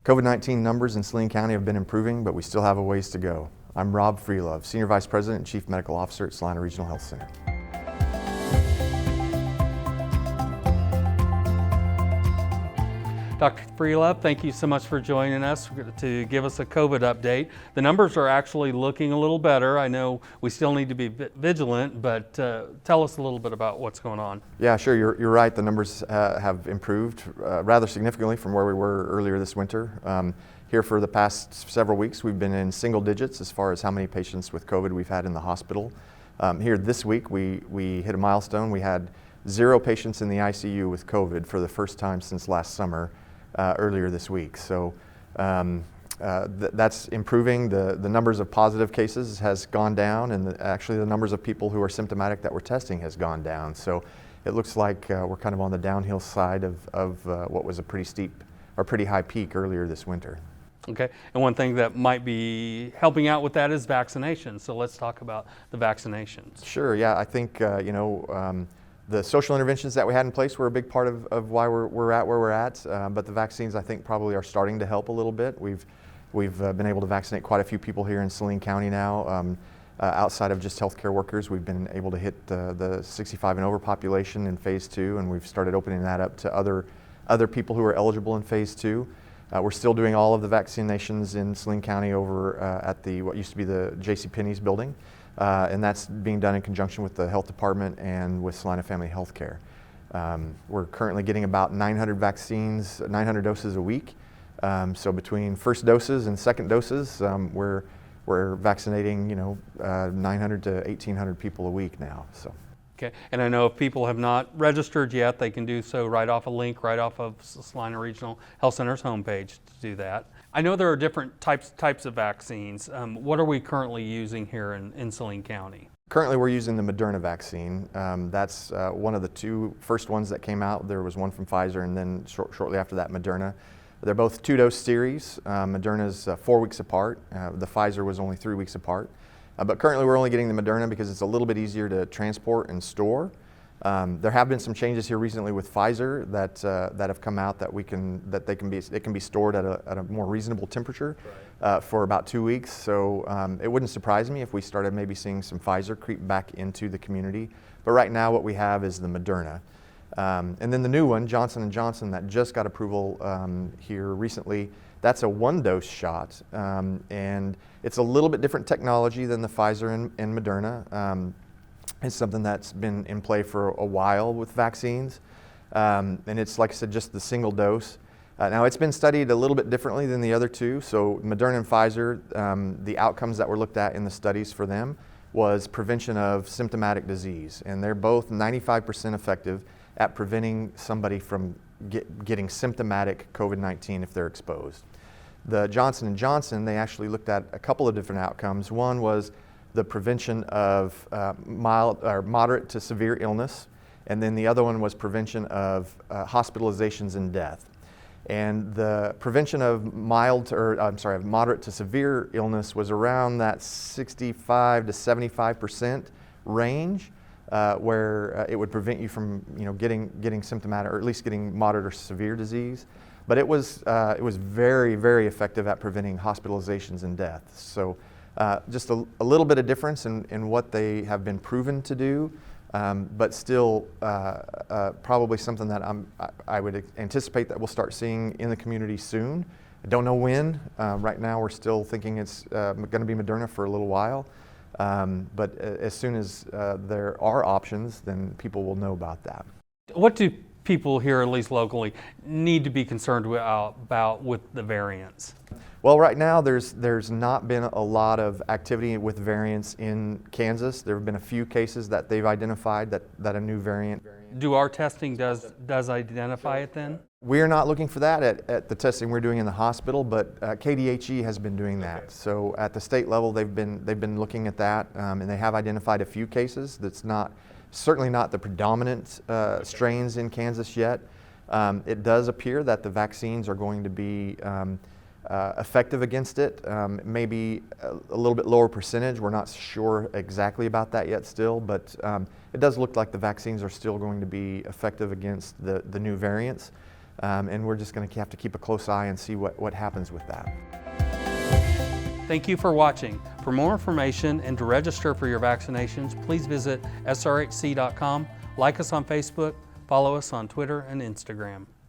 COVID-19 numbers in Saline County have been improving, but we still have a ways to go. I'm Rob Freelove, Senior Vice President and Chief Medical Officer at Salina Regional Health Center. Dr. Freelove, thank you so much for joining us to give us a COVID update. The numbers are actually looking a little better. I know we still need to be vigilant, but tell us a little bit about what's going on. Yeah, sure. You're right. The numbers have improved rather significantly from where we were earlier this winter. Here for the past several weeks, we've been in single digits as far as how many patients with COVID we've had in the hospital. Here this week, we hit a milestone. We had 0 patients in the ICU with COVID for the first time since last summer. Earlier this week. So that's improving. The numbers of positive cases has gone down, and actually the numbers of people who are symptomatic that we're testing has gone down. So it looks like we're kind of on the downhill side of what was a pretty steep or pretty high peak earlier this winter. Okay, and one thing that might be helping out with that is vaccination. So let's talk about the vaccinations. Sure, yeah, I think the social interventions that we had in place were a big part of why we're at where we're at, but the vaccines I think probably are starting to help a little bit. We've been able to vaccinate quite a few people here in Saline County now. Outside of just healthcare workers, we've been able to hit the 65 and over population in phase 2, and we've started opening that up to other people who are eligible in phase 2. We're still doing all of the vaccinations in Saline County over at what used to be the JCPenney's building. And that's being done in conjunction with the health department and with Salina Family Healthcare. We're currently getting about 900 vaccines, 900 doses a week. So between first doses and second doses, we're vaccinating 900 to 1,800 people a week now. So. Okay, and I know if people have not registered yet, they can do so right off a link right off of Salina Regional Health Center's homepage to do that. I know there are different types of vaccines. What are we currently using here in Saline County? Currently we're using the Moderna vaccine. That's one of the 2 first ones that came out. There was one from Pfizer and then shortly after that Moderna. They're both 2-dose series. Moderna's 4 weeks apart. The Pfizer was only 3 weeks apart. But currently we're only getting the Moderna because it's a little bit easier to transport and store. There have been some changes here recently with Pfizer that have come out that it can be stored at a more reasonable temperature for about 2 weeks. So it wouldn't surprise me if we started maybe seeing some Pfizer creep back into the community. But right now what we have is the Moderna. And then the new one, Johnson & Johnson, that just got approval here recently. That's a 1-dose shot, and it's a little bit different technology than the Pfizer and Moderna. It's something that's been in play for a while with vaccines, and it's, like I said, just the single dose. Now it's been studied a little bit differently than the other 2. So Moderna and Pfizer, the outcomes that were looked at in the studies for them was prevention of symptomatic disease, and they're both 95% effective at preventing somebody from getting symptomatic COVID-19 if they're exposed. The Johnson & Johnson, they actually looked at a couple of different outcomes. One was the prevention of mild or moderate to severe illness, and then the other one was prevention of hospitalizations and death. And the prevention of moderate to severe illness was around that 65 to 75% range, where it would prevent you from getting symptomatic, or at least getting moderate or severe disease. But it was very, very effective at preventing hospitalizations and deaths. So just a little bit of difference in what they have been proven to do, but still probably something that I would anticipate that we'll start seeing in the community soon. I don't know when. Right now we're still thinking it's going to be Moderna for a little while. But as soon as there are options, then people will know about that. What do people here, at least locally, need to be concerned about with the variants? Well, right now there's not been a lot of activity with variants in Kansas. There have been a few cases that they've identified that a new variant. Do our testing does identify it then? We're not looking for that at the testing we're doing in the hospital, but KDHE has been doing that. Okay. So at the state level, they've been looking at that, and they have identified a few cases. That's certainly not the predominant strains in Kansas yet. It does appear that the vaccines are going to be effective against it. Maybe a little bit lower percentage. We're not sure exactly about that yet still, but it does look like the vaccines are still going to be effective against the new variants. and we're just going to have to keep a close eye and see what happens with that. Thank you for watching. For more information and to register for your vaccinations, please visit srhc.com, like us on Facebook, follow us on Twitter and Instagram.